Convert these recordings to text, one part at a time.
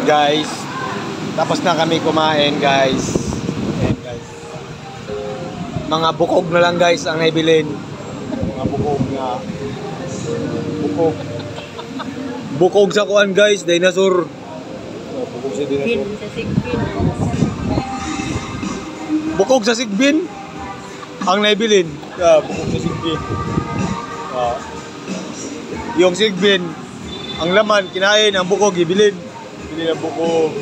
Guys, tapos na kami kumain guys. Ayan guys. Mga bukog na lang guys ang naibilin. Mga bukog na. Bukog. Bukog sa kuan guys, dinosaur. Bukog sa dinosaur. Bukog sa sigbin. Ang naibilin. Bukog sa sigbin. Yung sigbin, ang laman, kinain, ang bukog, ibilin. Ibilin ang bukog.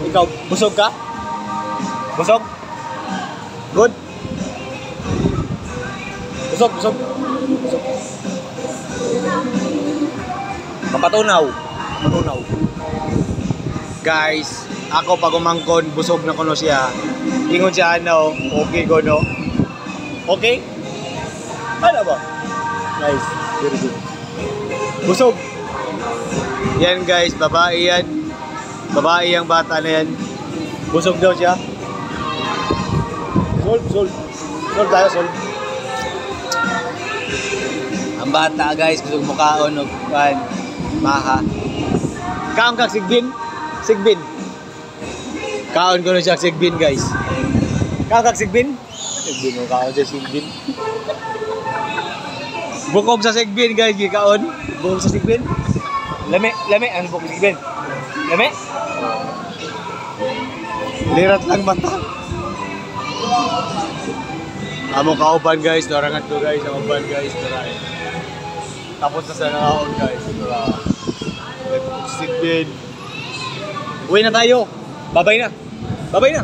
Ikaw, busog ka? Busog? Good? Busog, busog. Busog. Mapatunaw. Mapatunaw. Guys, ako pag umangkon, busog na kuno siya. Ingon siya ano, okay ko no? Okay? Ano ba? Nice, very good. Busog. Yan guys, babae yan. Babae ang bata na yan. Busog daw siya. Solve, solve. Solve tayo, solve. Ang bata guys, gusto mukhaon o kan, maha. Kaon kag sigbin? Sigbin. Kaon ko na siya sigbin guys. Kaon kag sigbin? Sigbin mo kaon siya sigbin. Bukog sa sigbin guys, gikaon. Bukog sa sigbin. Lami, lami ang bukog sa sigbin. Lami. Lirat lang mata. Amo kauban guys, dorangan to guys, ang uban guys, doray. Tapos na sa nangaon guys, sigbin. Uwi na tayo. Bye-bye na. Bye-bye na.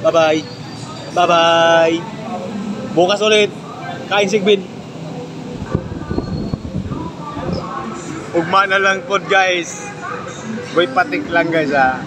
Bye-bye. Bye-bye. Bukas ulit. Kain sigbin. Ugma na lang po guys. Boy patik lang guys ha.